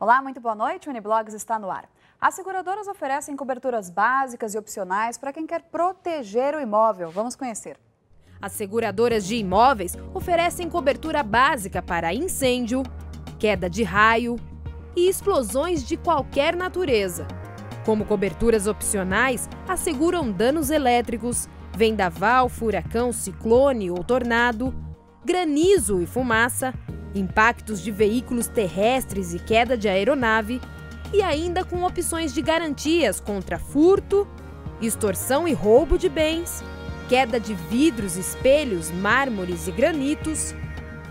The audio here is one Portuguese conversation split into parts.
Olá, muito boa noite, o Uniblogs está no ar. As seguradoras oferecem coberturas básicas e opcionais para quem quer proteger o imóvel. Vamos conhecer. As seguradoras de imóveis oferecem cobertura básica para incêndio, queda de raio e explosões de qualquer natureza. Como coberturas opcionais, asseguram danos elétricos, vendaval, furacão, ciclone ou tornado, granizo e fumaça, impactos de veículos terrestres e queda de aeronave, e ainda com opções de garantias contra furto, extorsão e roubo de bens, queda de vidros, espelhos, mármores e granitos,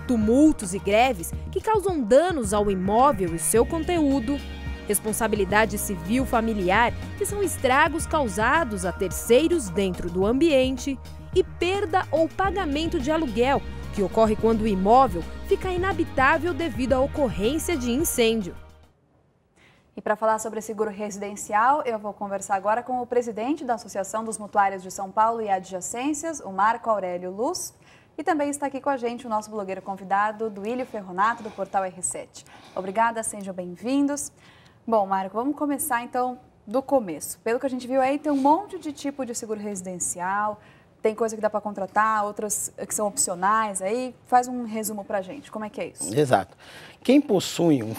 tumultos e greves que causam danos ao imóvel e seu conteúdo, responsabilidade civil familiar, que são estragos causados a terceiros dentro do ambiente, e perda ou pagamento de aluguel, que ocorre quando o imóvel fica inabitável devido à ocorrência de incêndio. E para falar sobre seguro residencial, eu vou conversar agora com o presidente da Associação dos Mutuários de São Paulo e Adjacências, o Marco Aurélio Luz. E também está aqui com a gente o nosso blogueiro convidado, Duílio Ferronato, do portal R7. Obrigada, sejam bem-vindos. Bom, Marco, vamos começar então do começo. Pelo que a gente viu aí, tem um monte de tipo de seguro residencial, tem coisa que dá para contratar, outras que são opcionais aí. Faz um resumo para a gente, como é que é isso? Exato. Quem possui um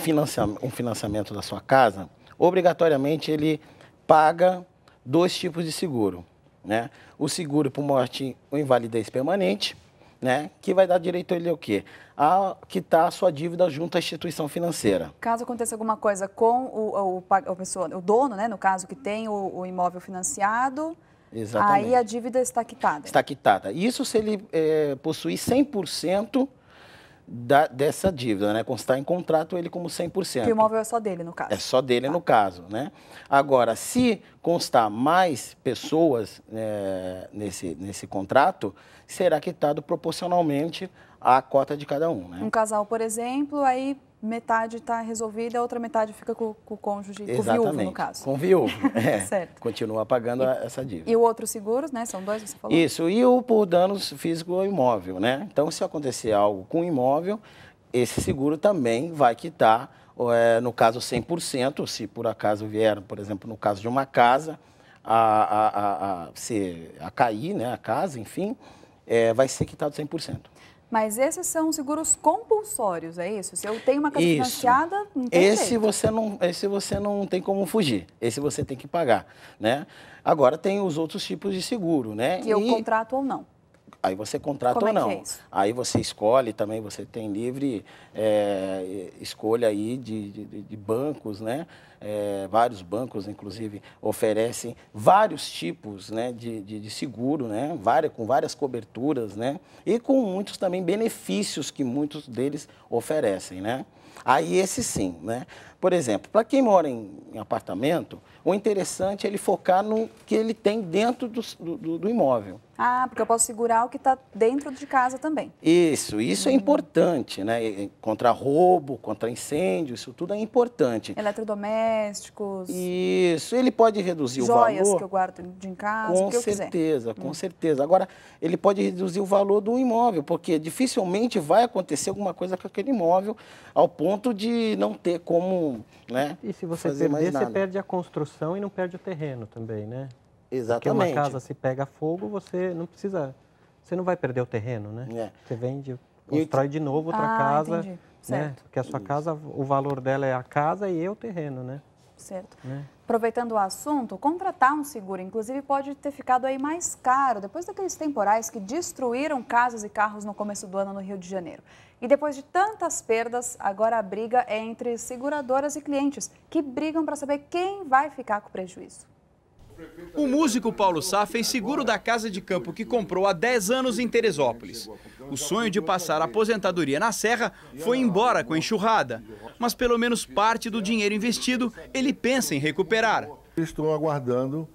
financiamento da sua casa, obrigatoriamente ele paga dois tipos de seguro, né? O seguro por morte ou invalidez permanente, né? Que vai dar direito a ele o quê? A quitar a sua dívida junto à instituição financeira. Caso aconteça alguma coisa com o dono, né? No caso que tem o imóvel financiado, exatamente, aí a dívida está quitada. Está quitada. Isso se ele possuir 100% dessa dívida, né? Constar em contrato ele como 100%. Que o imóvel é só dele, no caso. É só dele, no caso, né? Agora, se constar mais pessoas nesse contrato, será quitado proporcionalmente à cota de cada um, né? Um casal, por exemplo, aí metade está resolvida, a outra metade fica com o cônjuge, com o viúvo, no caso. Com o viúvo, certo. Continua pagando essa dívida. E o outro seguros, né? São dois, você falou? Isso, e o por danos físico ao imóvel, né? Então, se acontecer algo com o imóvel, esse seguro também vai quitar, no caso 100%, se por acaso vier, por exemplo, no caso de uma casa, a cair, né, a casa, enfim, vai ser quitado 100%. Mas esses são seguros compulsórios, é isso? Se eu tenho uma casa financiada, não tem esse jeito. você não tem como fugir. Esse você tem que pagar, né? Agora tem os outros tipos de seguro, né? Que eu contrato ou não. Aí você contrata Como ou não. Que é isso? Aí você escolhe também, você tem livre escolha aí de bancos, né? Vários bancos, inclusive, oferecem vários tipos, né, de seguro, né? Com várias coberturas, né? E com muitos também benefícios que muitos deles oferecem, né? Aí esse sim, né? Por exemplo, para quem mora em apartamento, o interessante é ele focar no que ele tem dentro do imóvel. Ah, porque eu posso segurar o que está dentro de casa também. Isso é importante, né? Contra roubo, contra incêndio, isso tudo é importante. Eletrodomésticos. Isso, ele pode reduzir o valor. Joias que eu guardo em casa, o que eu quiser. Com certeza. Agora, ele pode reduzir o valor do imóvel, porque dificilmente vai acontecer alguma coisa com aquele imóvel ao ponto de não ter como, né, e se você fazer perder, mais nada. você perde a construção e não perde o terreno também, né? Exatamente. Porque uma casa se pega fogo, você não vai perder o terreno, né? Você vende, constrói de novo outra casa, entendi. Né? Certo. Porque a sua casa, o valor dela é a casa e o terreno, né? Certo. Né? Aproveitando o assunto, contratar um seguro, inclusive, pode ter ficado aí mais caro, depois daqueles temporais que destruíram casas e carros no começo do ano no Rio de Janeiro. E depois de tantas perdas, agora a briga é entre seguradoras e clientes, que brigam para saber quem vai ficar com o prejuízo. O músico Paulo Sá fez seguro da casa de campo que comprou há 10 anos em Teresópolis. O sonho de passar a aposentadoria na Serra foi embora com a enxurrada. Mas pelo menos parte do dinheiro investido ele pensa em recuperar. Estou aguardando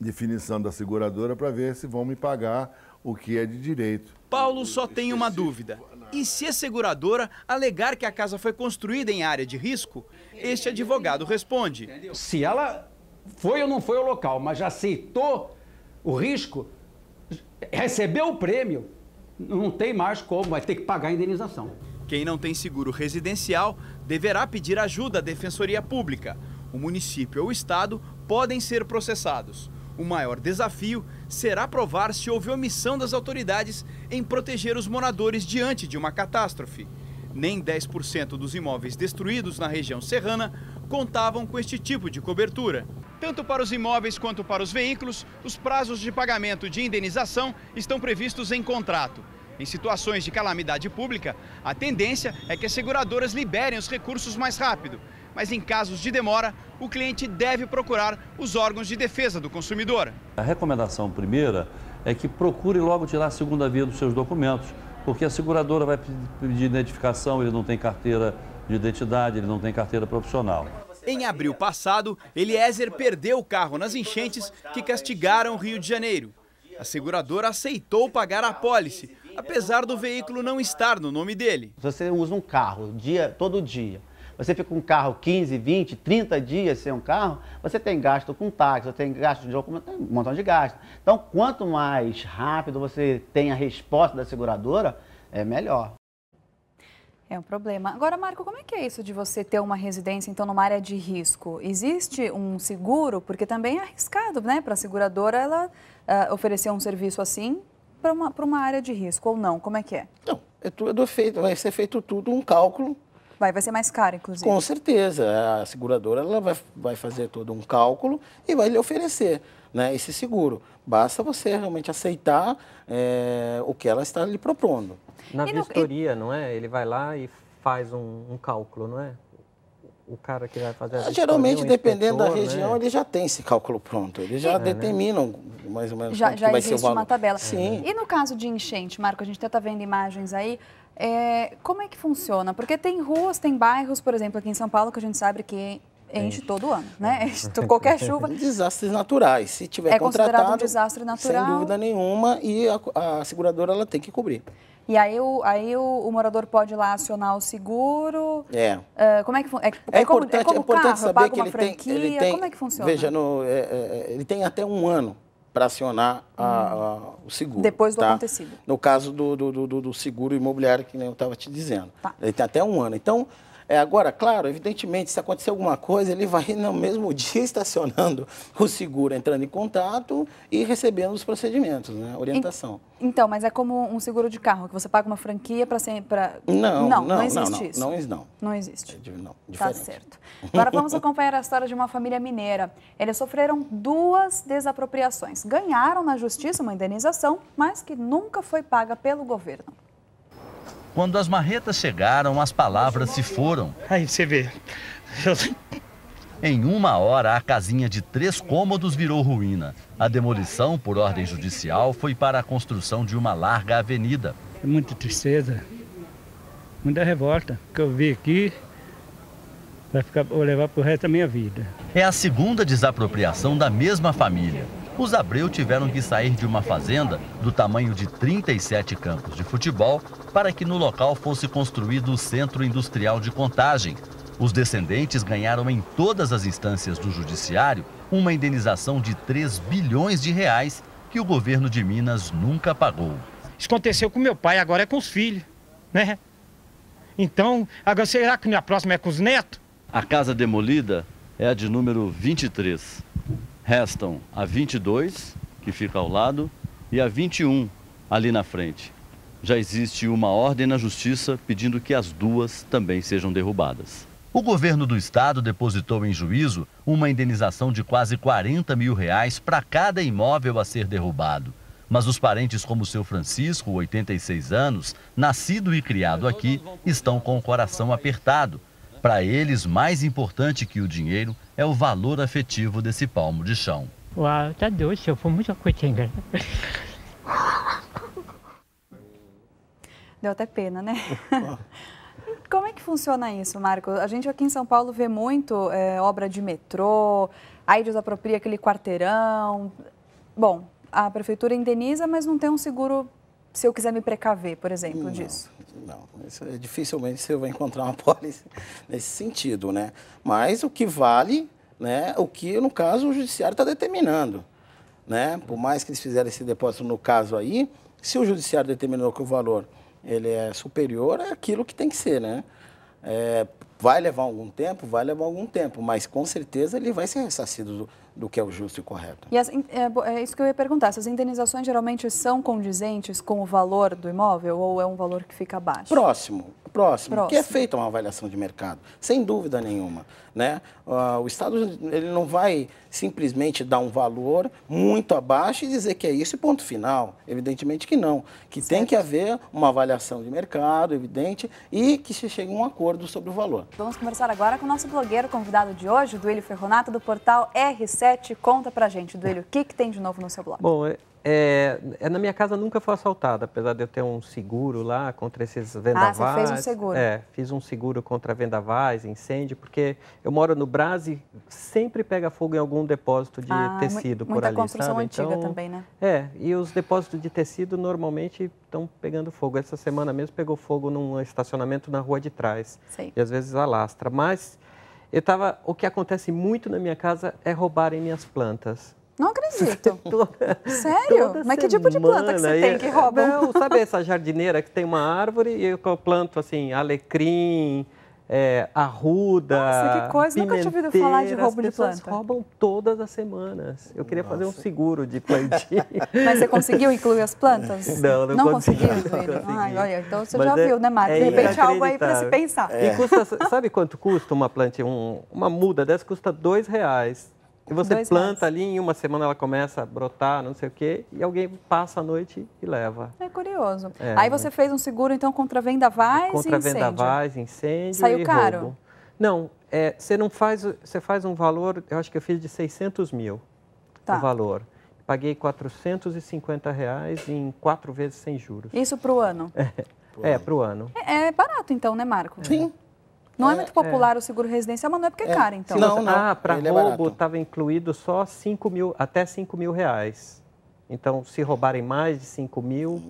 definição da seguradora para ver se vão me pagar o que é de direito. Paulo só tem uma dúvida. E se a seguradora alegar que a casa foi construída em área de risco, este advogado responde. Se ela foi ou não foi ao local, mas já aceitou o risco, recebeu o prêmio, não tem mais como, vai ter que pagar a indenização. Quem não tem seguro residencial deverá pedir ajuda à Defensoria Pública. O município ou o estado podem ser processados. O maior desafio será provar se houve omissão das autoridades em proteger os moradores diante de uma catástrofe. Nem 10% dos imóveis destruídos na região serrana contavam com este tipo de cobertura. Tanto para os imóveis quanto para os veículos, os prazos de pagamento de indenização estão previstos em contrato. Em situações de calamidade pública, a tendência é que as seguradoras liberem os recursos mais rápido. Mas em casos de demora, o cliente deve procurar os órgãos de defesa do consumidor. A recomendação primeira é que procure logo tirar a segunda via dos seus documentos, porque a seguradora vai pedir identificação, ele não tem carteira de identidade, ele não tem carteira profissional. Em abril passado, Eliezer perdeu o carro nas enchentes que castigaram o Rio de Janeiro. A seguradora aceitou pagar a apólice, apesar do veículo não estar no nome dele. Você usa um carro todo dia, você fica com um carro 15, 20, 30 dias sem um carro, você tem gasto com táxi, você tem gasto de documento, tem um montão de gasto. Então, quanto mais rápido você tem a resposta da seguradora, é melhor. É um problema. Agora, Marco, como é que é isso de você ter uma residência, então, numa área de risco? Existe um seguro? Porque também é arriscado, né, para a seguradora ela oferecer um serviço assim para uma área de risco, ou não? Como é que é? Não, é tudo feito, vai ser feito tudo um cálculo. Vai ser mais caro, inclusive. Com certeza. A seguradora ela vai fazer todo um cálculo e vai lhe oferecer, né, esse seguro. Basta você realmente aceitar o que ela está lhe propondo. Na vistoria, não é? Ele vai lá e faz um cálculo, não é? O cara que vai fazer a vistoria, geralmente, dependendo da inspetor, região, né? ele já tem esse cálculo pronto. Eles já determinam mais ou menos já quanto que vai ser o existe valor. uma tabela. Sim. E no caso de enchente, Marco, a gente até está vendo imagens aí, como é que funciona? Porque tem ruas, tem bairros, por exemplo, aqui em São Paulo, que a gente sabe que enche todo ano, né? Enche qualquer chuva. Desastres naturais. Se tiver considerado contratado, um desastre natural. sem dúvida nenhuma, e a seguradora ela tem que cobrir. E aí o morador pode ir lá acionar o seguro? Como é que funciona? É importante saber que ele tem, como é que funciona? Veja, ele tem até um ano para acionar o seguro. Depois do acontecido. No caso do seguro imobiliário, que nem eu estava te dizendo. Tá. Ele tem até um ano. Então, agora, claro, evidentemente, se acontecer alguma coisa, ele vai no mesmo dia estacionando o seguro, entrando em contato e recebendo os procedimentos, né? Orientação. Então, mas é como um seguro de carro, que você paga uma franquia para sempre... Não existe isso. Não existe. Não, diferente. Tá certo. Agora vamos acompanhar a história de uma família mineira. Eles sofreram 2 desapropriações. Ganharam na justiça uma indenização, mas que nunca foi paga pelo governo. Quando as marretas chegaram, as palavras se foram. Aí você vê. Em 1 hora, a casinha de 3 cômodos virou ruína. A demolição, por ordem judicial, foi para a construção de uma larga avenida. Muita tristeza, muita revolta. O que eu vi aqui vou levar para o resto da minha vida. É a segunda desapropriação da mesma família. Os Abreu tiveram que sair de uma fazenda do tamanho de 37 campos de futebol para que no local fosse construído o Centro Industrial de Contagem. Os descendentes ganharam em todas as instâncias do judiciário uma indenização de 3 bilhões de reais que o governo de Minas nunca pagou. Isso aconteceu com meu pai, agora é com os filhos, né? Então, agora será que a próxima é com os netos? A casa demolida é a de número 23. Restam a 22, que fica ao lado, e a 21, ali na frente. Já existe uma ordem na justiça pedindo que as 2 também sejam derrubadas. O governo do estado depositou em juízo uma indenização de quase 40 mil reais para cada imóvel a ser derrubado. Mas os parentes como o seu Francisco, 86 anos, nascido e criado aqui, estão com o coração apertado. Para eles, mais importante que o dinheiro é o valor afetivo desse palmo de chão. Uau, tá doido, eu fui muita coisa. Deu até pena, né? Como é que funciona isso, Marco? A gente aqui em São Paulo vê muito obra de metrô, aí desapropria aquele quarteirão. Bom, a prefeitura indeniza, mas não tem um seguro, se eu quiser me precaver, por exemplo, disso. Não, dificilmente você vai encontrar uma pólice nesse sentido, né? Mas o que vale, né, o que, no caso, o judiciário está determinando, né? Por mais que eles fizeram esse depósito no caso aí, se o judiciário determinou que o valor ele é superior àquilo que tem que ser, né? Vai levar algum tempo, mas com certeza ele vai ser ressarcido do que é o justo e correto. E é isso que eu ia perguntar, essas indenizações geralmente são condizentes com o valor do imóvel ou é um valor que fica abaixo? Próximo, que é feita uma avaliação de mercado, sem dúvida nenhuma, né? O Estado ele não vai simplesmente dar um valor muito abaixo e dizer que é isso e ponto final. Evidentemente que não, que tem que haver uma avaliação de mercado, evidente, e que se chegue a um acordo sobre o valor. Vamos conversar agora com o nosso blogueiro convidado de hoje, o Duílio Ferronato, do portal R7. Conta pra gente, Duílio, o que tem de novo no seu blog? Bom, na minha casa nunca foi assaltada, apesar de eu ter um seguro lá contra esses vendavais. Ah, você fez um seguro? Fiz um seguro contra vendavais, incêndio, porque eu moro no Brás e sempre pega fogo em algum depósito de tecido por ali, muita construção sabe? antiga então, também, né? E os depósitos de tecido normalmente estão pegando fogo. Essa semana mesmo pegou fogo num estacionamento na rua de trás. Sei. E às vezes alastra. Mas o que acontece muito na minha casa é roubarem minhas plantas. Não acredito. Sério? Mas que tipo de planta que você tem que rouba? Não, sabe essa jardineira que tem uma árvore e eu planto assim, alecrim, arruda, Nossa, que coisa. Nunca tinha ouvido falar de roubo de planta. As pessoas roubam todas as semanas. Eu queria fazer um seguro de plantio. Mas você conseguiu incluir as plantas? Não conseguiu. Ai, olha, então você já viu, né, Marcos? De repente algo aí para se pensar. E custa, sabe quanto custa uma planta? Uma muda dessa custa R$2. E você planta ali, em uma semana ela começa a brotar, não sei o quê, e alguém passa a noite e leva. É curioso. Aí você fez um seguro, então, contra vendavais e incêndio? Contra vendavais, incêndio Saiu caro? Roubo. Não, você faz um valor, eu acho que eu fiz de 600 mil o valor. Paguei R$450 em 4 vezes sem juros. Isso para o ano? Para o ano. É barato então, né, Marco? Sim. Não é muito popular o seguro residencial, mas não é porque é caro, então. Não. Para roubo estava incluído só até R$5.000. Então, se roubarem mais de 5 mil...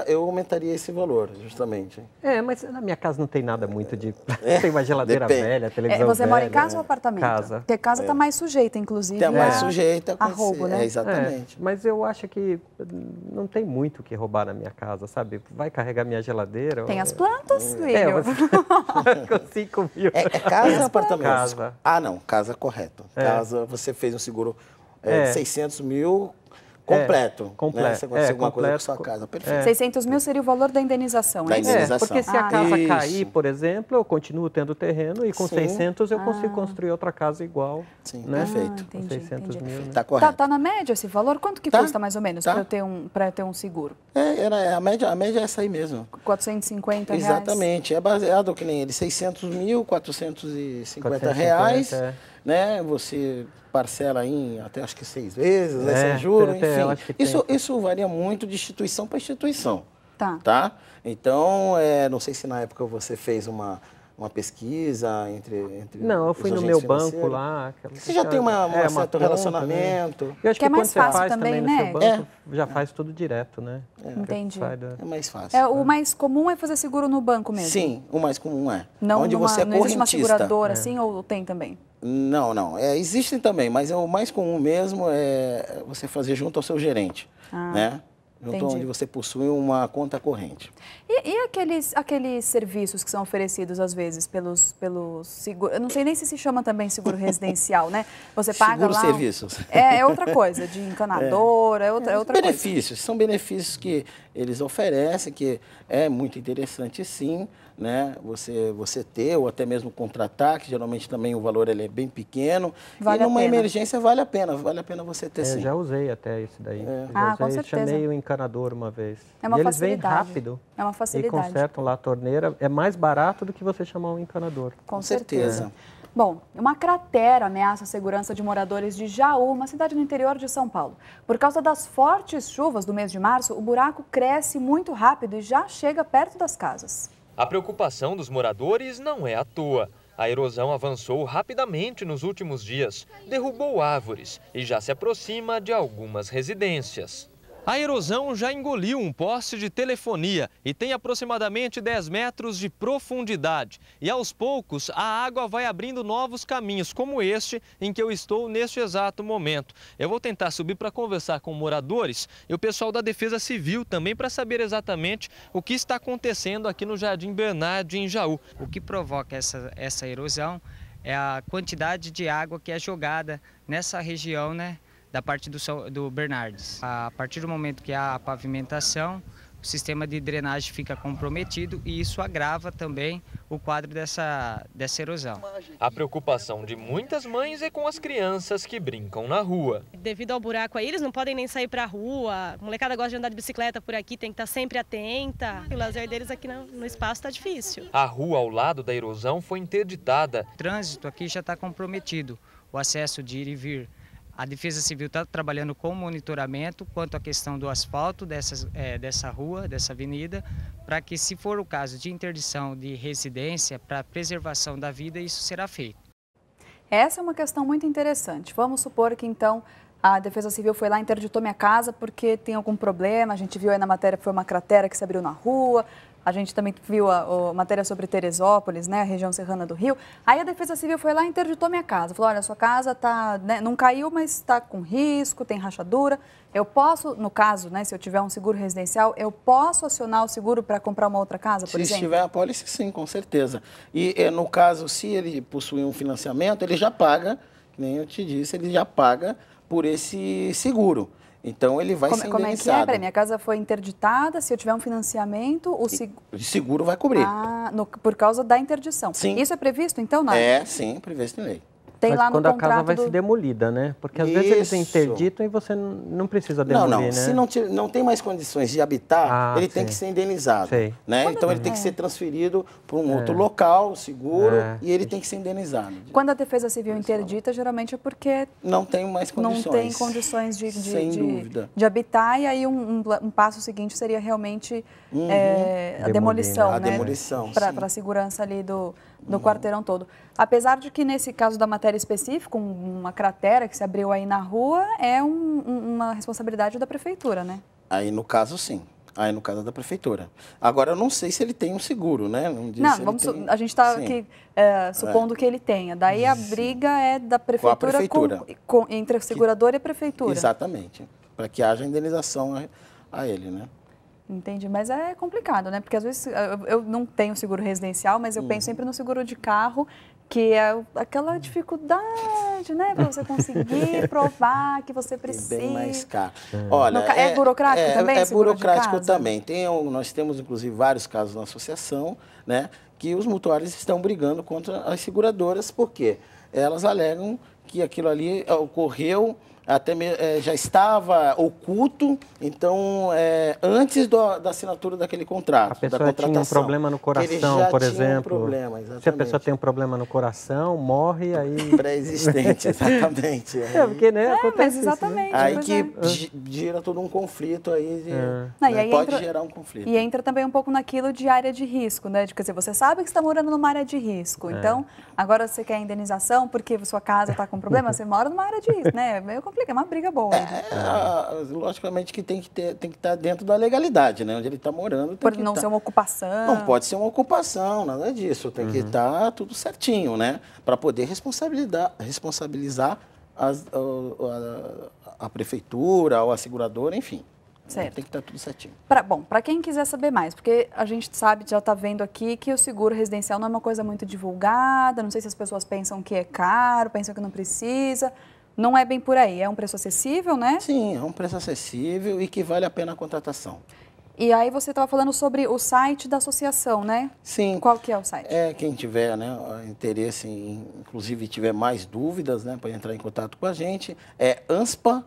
Eu aumentaria esse valor, justamente. Mas na minha casa não tem nada muito de... Tem uma geladeira velha, televisão Você velha. mora em casa ou apartamento? Casa. Porque casa está mais sujeita, inclusive, mais sujeita a roubo, né? Exatamente. Mas eu acho que não tem muito o que roubar na minha casa, sabe? Vai carregar minha geladeira... Tem as plantas, Duílio. Com 5 mil. Casa ou apartamento? Casa. Não, casa correto. Casa, você fez um seguro de 600 mil... Completo. Né? Você aconteceu alguma coisa com sua casa. Perfeito. 600 mil seria o valor da indenização, da indenização. Porque se a casa cair, por exemplo, eu continuo tendo terreno e com 600 eu consigo construir outra casa igual. Sim, né? Perfeito. Com 600 mil. Está correto. Tá na média esse valor? Quanto que custa mais ou menos para ter um seguro? A média é essa aí mesmo. R$450? Exatamente. É baseado, que nem ele, 600 mil, R$450. Né? Você parcela em até acho que 6 vezes, sem juros, enfim. Isso varia muito de instituição para instituição. Tá? Então, não sei se na época você fez uma pesquisa entre Não, eu fui no meu banco lá. Você já tem um certo relacionamento. Eu acho que é mais fácil também, né? No seu banco, já faz tudo direto, né? Entendi. É mais fácil. O mais comum é fazer seguro no banco mesmo? Sim, o mais comum é. Não, onde você é não existe uma correntista. seguradora assim ou tem também? Não. Existem também, mas o mais comum mesmo é você fazer junto ao seu gerente, né? Junto onde você possui uma conta corrente. E aqueles serviços que são oferecidos, às vezes, pelos seguros... Eu não sei nem se chama também seguro residencial, né? Você paga seguro lá... serviços. É outra coisa, de encanador, é outra benefícios, coisa. São benefícios que eles oferecem, que é muito interessante, sim, né? Você ter ou até mesmo contratar, que geralmente também o valor ele é bem pequeno. Vale e numa a pena. Emergência vale a pena você ter, sim. Eu já usei até esse daí. Com certeza. Chamei o encanador uma vez. É uma e eles facilidade. vêm rápido. É uma facilidade. E consertam lá a torneira. É mais barato do que você chamar um encanador. Com certeza. Bom, uma cratera ameaça a segurança de moradores de Jaú, uma cidade no interior de São Paulo. Por causa das fortes chuvas do mês de março, o buraco cresce muito rápido e já chega perto das casas. A preocupação dos moradores não é à toa. A erosão avançou rapidamente nos últimos dias, derrubou árvores e já se aproxima de algumas residências. A erosão já engoliu um poste de telefonia e tem aproximadamente 10 metros de profundidade. E aos poucos a água vai abrindo novos caminhos, como este em que eu estou neste exato momento. Eu vou tentar subir para conversar com moradores e o pessoal da Defesa Civil também para saber exatamente o que está acontecendo aqui no Jardim Bernardi, em Jaú. O que provoca essa erosão é a quantidade de água que é jogada nessa região, né? Da parte do Bernardes. A partir do momento que há a pavimentação, o sistema de drenagem fica comprometido e isso agrava também o quadro dessa erosão. A preocupação de muitas mães é com as crianças que brincam na rua. Devido ao buraco aí, eles não podem nem sair para a rua. A molecada gosta de andar de bicicleta por aqui, tem que estar sempre atenta. O lazer deles aqui no espaço está difícil. A rua ao lado da erosão foi interditada. O trânsito aqui já está comprometido, o acesso de ir e vir. A Defesa Civil está trabalhando com monitoramento quanto à questão do asfalto dessa rua, dessa avenida, para que, se for o caso de interdição de residência, para a preservação da vida, isso será feito. Essa é uma questão muito interessante. Vamos supor que, então, a Defesa Civil foi lá e interditou minha casa porque tem algum problema. A gente viu aí na matéria que foi uma cratera que se abriu na rua. A gente também viu a matéria sobre Teresópolis, né, a região serrana do Rio. Aí a Defesa Civil foi lá e interditou minha casa. Falou, olha, sua casa tá, né, não caiu, mas está com risco, tem rachadura. Eu posso, no caso, né, se eu tiver um seguro residencial, eu posso acionar o seguro para comprar uma outra casa, por exemplo? Se tiver a pólice, sim, com certeza. E no caso, se ele possuir um financiamento, ele já paga, que nem eu te disse, ele já paga por esse seguro. Então, ele vai ser indenizado. Como é que é? Peraí, minha casa foi interditada, se eu tiver um financiamento, o seguro vai cobrir. Por causa da interdição. Sim. Isso é previsto, então, não? Sim, previsto em lei. Tem mas lá no quando a casa vai ser demolida, né? Porque às vezes eles interditam e você não precisa demolir, né? Se não tem mais condições de habitar, ele tem que ser indenizado. Né? Então, ele tem que ser transferido para um outro local, seguro, e ele tem que ser indenizado. Quando a Defesa Civil interdita, geralmente é porque não tem mais condições. Não tem condições de habitar, e aí um passo seguinte seria realmente a demolição, né? A demolição, para a segurança ali do quarteirão todo. Apesar de que, nesse caso da matéria específica, uma cratera que se abriu aí na rua, é uma responsabilidade da prefeitura, né? Aí, no caso, sim. Aí, no caso da prefeitura. Agora, eu não sei se ele tem um seguro, né? A gente está aqui supondo que ele tenha. Daí, a briga é da prefeitura, entre a seguradora e a prefeitura. Exatamente. Para que haja indenização a ele, né? Entendi, mas é complicado, né? Porque às vezes eu não tenho seguro residencial, mas eu penso sempre no seguro de carro, que é aquela dificuldade, né? Para você conseguir provar que você precisa. É bem mais caro. Olha, é burocrático também? É burocrático também. Nós temos, inclusive, vários casos na associação, né? Que os mutuários estão brigando contra as seguradoras, porque elas alegam que aquilo ali ocorreu já estava oculto, então, antes da assinatura daquele contrato. A pessoa tinha um problema no coração, por exemplo. Se a pessoa tem um problema no coração, morre, aí... Pré-existente, exatamente. Porque, né, acontece exatamente. Isso, né? Aí que gira todo um conflito aí, pode gerar um conflito. E entra também um pouco naquilo de área de risco, né? Quer dizer, você sabe que você está morando numa área de risco, então, agora você quer indenização porque sua casa está com problema, você mora numa área de risco, né? É meio complicado. É uma briga boa. Logicamente que tem que estar dentro da legalidade, né? Onde ele está morando. Pode não ser uma ocupação. Não pode ser uma ocupação, nada disso. Tem que estar tudo certinho, né? Para poder responsabilizar a prefeitura ou a seguradora, enfim. Certo. Tem que estar tudo certinho. Bom, para quem quiser saber mais, porque a gente sabe, já está vendo aqui, que o seguro residencial não é uma coisa muito divulgada, não sei se as pessoas pensam que é caro, pensam que não precisa. Não é bem por aí, é um preço acessível, né? Sim, é um preço acessível e que vale a pena a contratação. E aí você estava falando sobre o site da associação, né? Sim. Qual que é o site? Quem tiver, né, interesse, inclusive tiver mais dúvidas, né, pode entrar em contato com a gente, é anspa.org.br,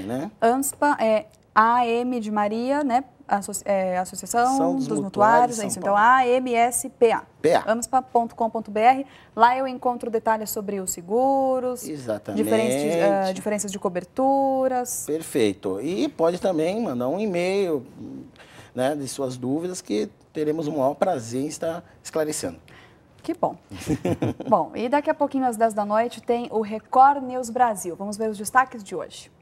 né? ANSPA é AM de Maria, né? Associação dos Mutuários, é isso. Então, AMSPA. AMSPA.com.br. Lá eu encontro detalhes sobre os seguros. Exatamente. Diferenças de coberturas. Perfeito. E pode também mandar um e-mail, né, de suas dúvidas, que teremos o maior prazer em estar esclarecendo. Que bom. Bom, e daqui a pouquinho às 10 da noite tem o Record News Brasil. Vamos ver os destaques de hoje.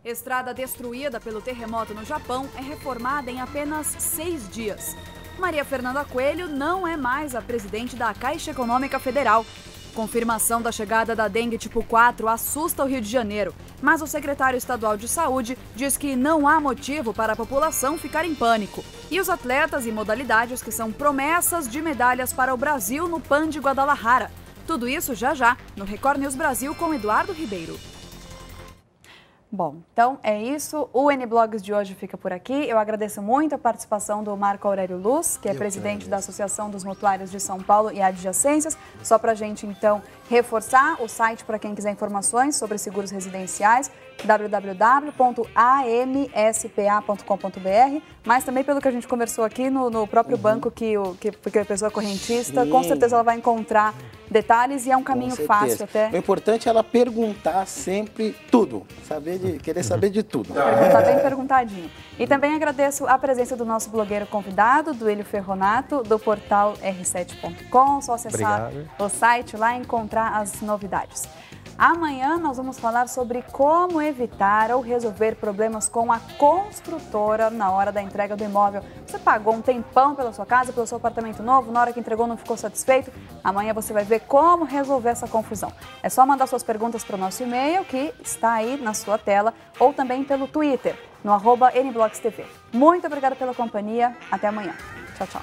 Estrada destruída pelo terremoto no Japão é reformada em apenas 6 dias. Maria Fernanda Coelho não é mais a presidente da Caixa Econômica Federal. Confirmação da chegada da dengue tipo 4 assusta o Rio de Janeiro, mas o secretário estadual de saúde diz que não há motivo para a população ficar em pânico. E os atletas e modalidades que são promessas de medalhas para o Brasil no PAN de Guadalajara. Tudo isso já no Record News Brasil com Eduardo Ribeiro. Bom, então é isso. O N-Blogs de hoje fica por aqui. Eu agradeço muito a participação do Marco Aurélio Luz, que é presidente da Associação dos Mutuários de São Paulo e Adjacências. Só para a gente, então, reforçar o site para quem quiser informações sobre seguros residenciais, www.amspa.com.br, mas também pelo que a gente conversou aqui no próprio banco, porque a pessoa é correntista, com certeza ela vai encontrar detalhes e é um caminho fácil até. O importante é ela perguntar sempre tudo, querer saber de tudo. Perguntar bem perguntadinho. E também agradeço a presença do nosso blogueiro convidado, do Duílio Ferronato, do portal r7.com. Só acessar o site lá e encontrar as novidades. Amanhã nós vamos falar sobre como evitar ou resolver problemas com a construtora na hora da entrega do imóvel. Você pagou um tempão pela sua casa, pelo seu apartamento novo, na hora que entregou não ficou satisfeito? Amanhã você vai ver como resolver essa confusão. É só mandar suas perguntas para o nosso e-mail, que está aí na sua tela, ou também pelo Twitter, no @NBlogsTV. Muito obrigada pela companhia, até amanhã. Tchau, tchau.